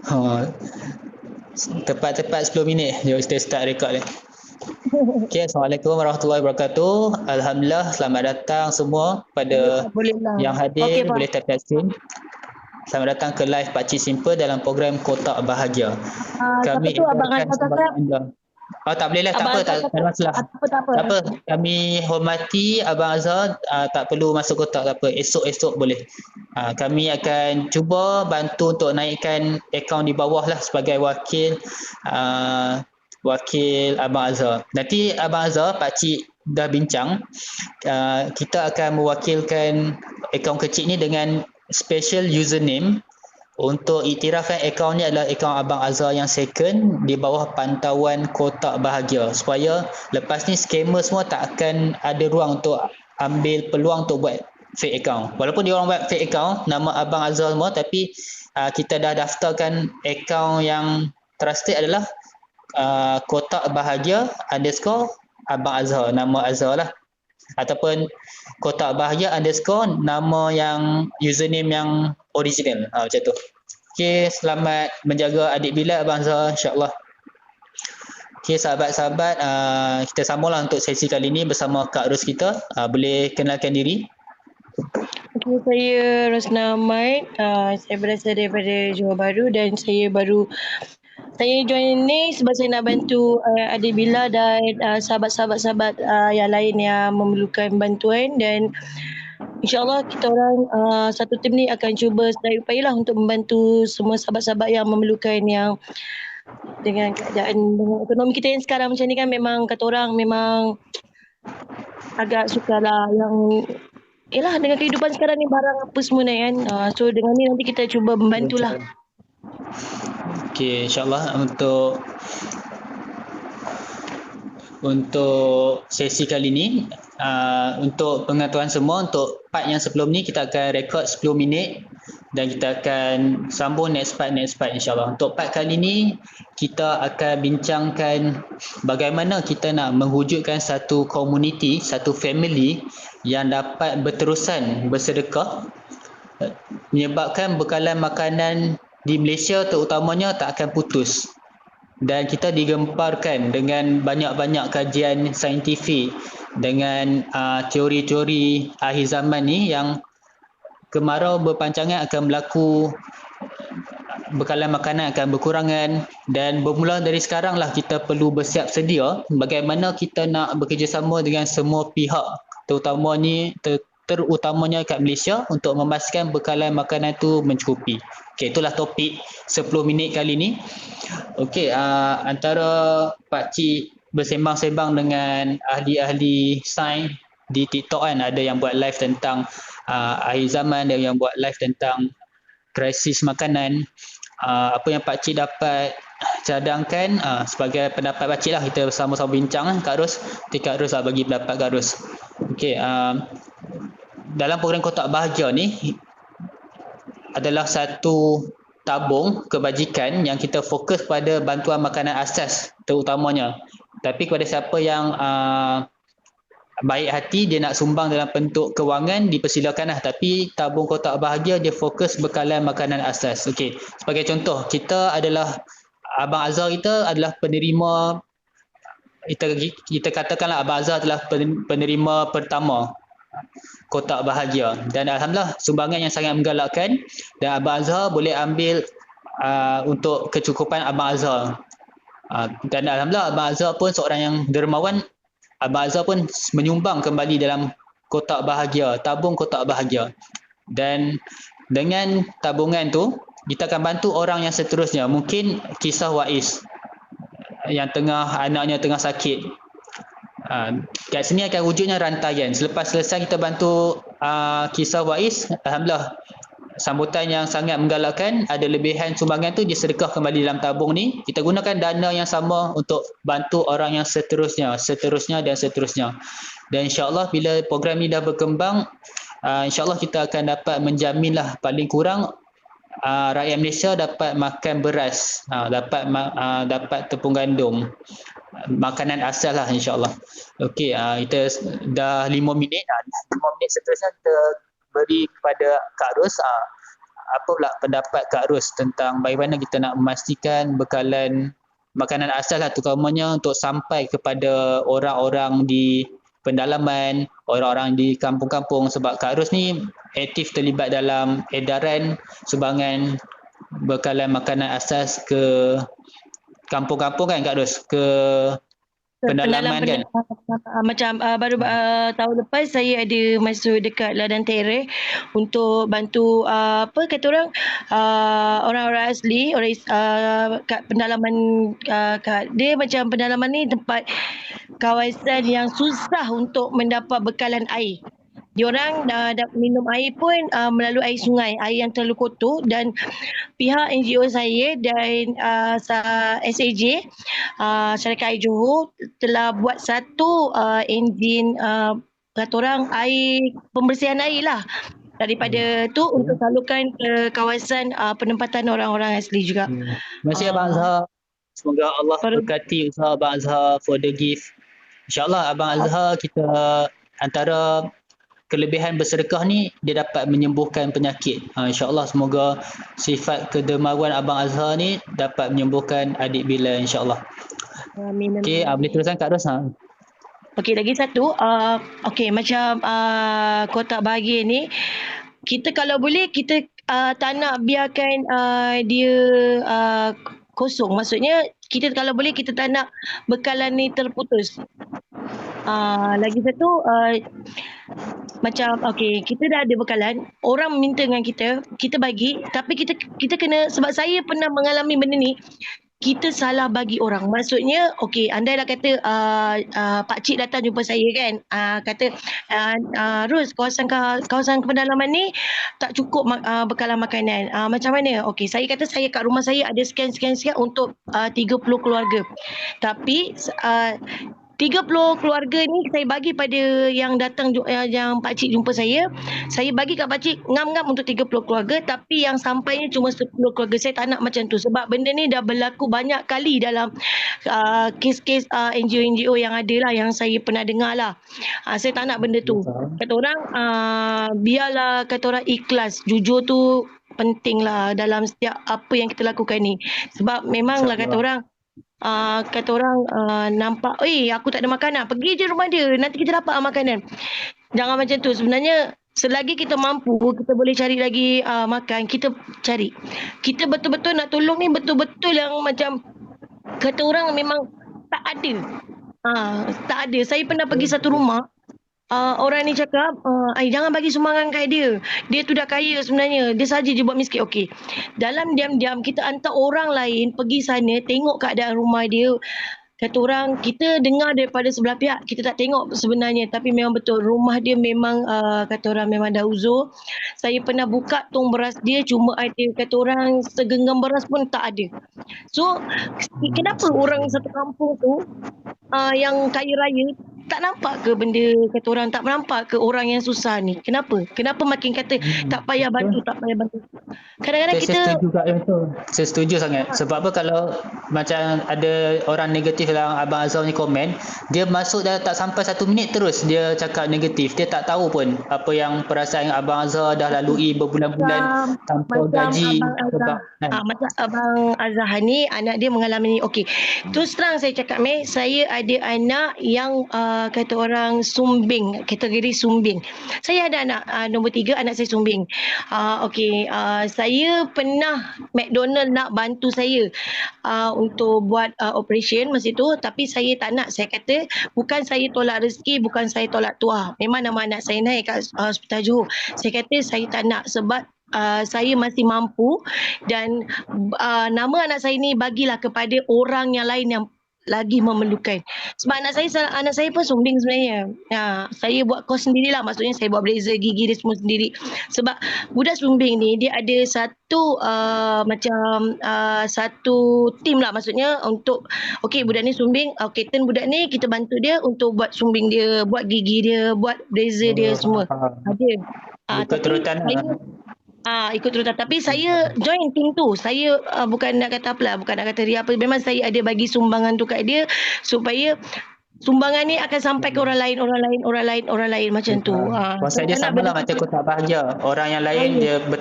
Ha, tepat-tepat 10 minit. Jom kita start record ni. Okay, Assalamualaikum warahmatullahi wabarakatuh. Alhamdulillah, selamat datang semua pada Boleh lah. yang Okey, hadir, Pak. boleh tap screen. Selamat datang ke live Pakcik Simple dalam program Kotak Bahagia. Siapa Kami tu Abang edarkan Azhar sumbangan cakap? anda. Oh, tak boleh lah, tak Abang apa, Azhar tak ada cakap. masalah. Tak apa. Tak apa, kami hormati Abang Azhar, tak perlu masuk kotak, tak apa. Esok-esok boleh. Kami akan cuba bantu untuk naikkan akaun di bawah lah sebagai wakil wakil Abang Azhar. Nanti Abang Azhar, Pakcik dah bincang, kita akan mewakilkan akaun kecil ni dengan special username. Untuk iktirafkan akaun ni adalah akaun Abang Azhar yang second di bawah pantauan Kotak Bahagia, supaya lepas ni scammer semua tak akan ada ruang untuk ambil peluang untuk buat fake account. Walaupun dia orang buat fake account nama Abang Azhar semua, tapi kita dah daftarkan akaun yang trusted adalah Kotak Bahagia underscore Abang Azhar, nama Azhar lah, ataupun Kotak Bahagia underscore nama yang username yang original, macam tu. Okay, selamat menjaga adik Bilal Abang Azhar, insyaAllah. Okay, sahabat-sahabat, kita sambunglah untuk sesi kali ini bersama Kak Ros kita. Boleh kenalkan diri? Okay, saya Rosna Ahmad. Saya berasal daripada Johor Bahru dan saya join ni sebab saya nak bantu adik Bila dan sahabat-sahabat yang lain yang memerlukan bantuan, dan InsyaAllah kita orang satu tim ni akan cuba sedaya upayalah untuk membantu semua sahabat-sahabat yang memerlukan, yang dengan keadaan dengan ekonomi kita yang sekarang macam ni kan, memang kata orang memang agak sukarlah yang dengan kehidupan sekarang ni barang apa semua naik kan. So dengan ni nanti kita cuba membantulah. Okay, insyaAllah untuk sesi kali ni, untuk pengetahuan semua, untuk part yang sebelum ni kita akan rekod 10 minit dan kita akan sambung next part insyaAllah. Untuk part kali ni kita akan bincangkan bagaimana kita nak mewujudkan satu komuniti, satu family yang dapat berterusan bersedekah, menyebabkan bekalan makanan di Malaysia terutamanya tak akan putus. Dan kita digemparkan dengan banyak-banyak kajian saintifik, dengan teori-teori akhir zaman ni yang kemarau berpancangan akan berlaku, bekalan makanan akan berkurangan, dan bermula dari sekarang lah kita perlu bersiap sedia bagaimana kita nak bekerjasama dengan semua pihak, terutamanya kat Malaysia, untuk memastikan bekalan makanan tu mencukupi. Okey, itulah topik 10 minit kali ni. Okey, antara Pakcik bersembang-sembang dengan ahli-ahli sains di TikTok kan, ada yang buat live tentang akhir zaman, ada yang buat live tentang krisis makanan. Apa yang Pakcik dapat cadangkan sebagai pendapat Pakcik lah, kita sama-sama bincang lah. Kak Ros, Kak Ros bagi pendapat Kak Ros. Okey, dalam program Kotak Bahagia ni adalah satu tabung kebajikan yang kita fokus pada bantuan makanan asas terutamanya. Tapi kepada siapa yang baik hati, dia nak sumbang dalam bentuk kewangan, dipersilakanlah. Tapi tabung Kotak Bahagia dia fokus bekalan makanan asas. Okey, sebagai contoh, kita adalah Abang Azhar kita adalah penerima, kita katakanlah Abang Azhar adalah penerima pertama Kotak Bahagia, dan alhamdulillah sumbangan yang sangat menggalakkan, dan Abang Azhar boleh ambil untuk kecukupan Abang Azhar. Dan alhamdulillah Abang Azhar pun seorang yang dermawan. Abang Azhar pun menyumbang kembali dalam Kotak Bahagia, tabung Kotak Bahagia. Dan dengan tabungan tu kita akan bantu orang yang seterusnya. Mungkin kisah Wais yang anaknya tengah sakit. Kat sini akan wujudnya rantaian. Selepas selesai kita bantu kisah Wais, alhamdulillah sambutan yang sangat menggalakkan, ada lebihan sumbangan tu disedekah kembali dalam tabung ni. Kita gunakan dana yang sama untuk bantu orang yang seterusnya dan seterusnya. Dan insyaAllah bila program ni dah berkembang, insyaAllah kita akan dapat menjaminlah paling kurang rakyat Malaysia dapat makan beras, dapat tepung gandum, makanan asal lah insyaAllah. Okey, kita dah 5 minit. 5 minit seterusnya kita beri kepada Kak Ros. apa pula pendapat Kak Ros tentang bagaimana kita nak memastikan bekalan makanan asas lah terutamanya untuk sampai kepada orang-orang di pendalaman, orang-orang di kampung-kampung, sebab Kak Ros ni aktif terlibat dalam edaran sumbangan bekalan makanan asas ke kampung-kampung kan Kak Ros, ke pendalaman kan? Macam baru tahun lepas saya ada masuk dekat Ladang Tereh untuk bantu kata orang orang-orang asli, orang kat pendalaman kat dia macam pendalaman ni tempat kawasan yang susah untuk mendapat bekalan air. Diorang dah minum air pun melalui air sungai, air yang terlalu kotor, dan pihak NGO saya dan SAJ, Syarikat Air Johor, telah buat satu enjin kata orang air, pembersihan air lah daripada tu untuk salurkan ke kawasan penempatan orang-orang asli juga. Terima kasih Abang Azhar. Semoga Allah berkati usaha Abang Azhar for the gift. InsyaAllah Abang Azhar, kita antara kelebihan bersedekah ni dia dapat menyembuhkan penyakit. InsyaAllah semoga sifat kedermawan Abang Azhar ni dapat menyembuhkan adik Bilal insyaAllah. Amin. Okey, boleh teruskan Kak Ros. Okey, lagi satu. Okey, macam kotak bahagia ni, kita kalau boleh kita tak nak biarkan dia kosong. Maksudnya kita kalau boleh kita tak nak bekalan ni terputus. Lagi satu, macam kita dah ada bekalan, orang minta dengan kita bagi, tapi kita kena, sebab saya pernah mengalami benda ni, kita salah bagi orang. Maksudnya andai lah kata pakcik datang jumpa saya kan, kata Ros, kawasan pendalaman ni tak cukup bekalan makanan, macam mana? Saya kata saya kat rumah saya ada sekian untuk 30 keluarga, tapi 30 keluarga ni saya bagi pada yang datang, yang pakcik jumpa saya bagi kat pakcik ngam-ngam untuk 30 keluarga, tapi yang sampainya cuma 10 keluarga. Saya tak nak macam tu, sebab benda ni dah berlaku banyak kali dalam kes-kes NGO yang ada lah, yang saya pernah dengar lah. Saya tak nak benda tu. Kata orang, biarlah kata orang ikhlas, jujur tu penting lah dalam setiap apa yang kita lakukan ni. Sebab memanglah kata orang, nampak, aku tak ada makanan, pergi je rumah dia, nanti kita dapat makanan. Jangan macam tu. Sebenarnya selagi kita mampu, kita boleh cari lagi makan, kita cari. Kita betul-betul nak tolong ni, betul-betul yang macam kata orang memang tak ada. Tak ada. Saya pernah pergi satu rumah, orang ni cakap, jangan bagi sumbangan kat dia. Dia tu dah kaya sebenarnya. Dia saja je buat miskin. Dalam diam-diam kita hantar orang lain pergi sana, tengok keadaan rumah dia. Kata orang, kita dengar daripada sebelah pihak, kita tak tengok sebenarnya, tapi memang betul rumah dia memang kata orang memang dah uzur. Saya pernah buka tong beras dia, cuma ada kata orang segenggam beras pun tak ada. So kenapa orang satu kampung tu yang kaya raya tak nampak ke benda kata orang, tak nampak ke orang yang susah ni? Kenapa makin kata tak payah bantu, tak payah bantu? Kadang-kadang saya setuju sangat. Sebab apa, kalau macam ada orang negatif dalam Abang Azhar ni komen, dia masuk dah tak sampai 1 minit terus dia cakap negatif. Dia tak tahu pun apa yang perasaan yang Abang Azhar dah lalui berbulan-bulan tanpa gaji. Macam Abang Azhar ni, anak dia mengalami ni. Terus terang saya cakap, saya ada anak yang kata orang sumbing, kategori sumbing. Saya ada anak nombor 3, anak saya sumbing. Saya pernah McDonald nak bantu saya untuk buat operation masa tu, tapi saya tak nak. Saya kata bukan saya tolak rezeki, bukan saya tolak tuah. Memang nama anak saya naik kat Hospital Johor. Saya kata saya tak nak, sebab saya masih mampu, dan nama anak saya ni bagilah kepada orang yang lain yang lagi memerlukan. Sebab anak saya pun sumbing sebenarnya. Saya buat kos sendirilah, maksudnya saya buat blazer, gigi dia semua sendiri. Sebab budak sumbing ni dia ada satu satu tim lah, maksudnya untuk budak ni sumbing, turn budak ni kita bantu dia untuk buat sumbing dia, buat gigi dia, buat blazer dia semua. Ada. Ikut turutan. Tapi saya join team tu. Saya bukan nak kata apalah, bukan nak kata ria apa. Memang saya ada bagi sumbangan tu kat dia supaya sumbangan ni akan sampai ke orang lain macam tu. Kuasa dia sama lah macam kotak bahagia. Orang yang lain dia betul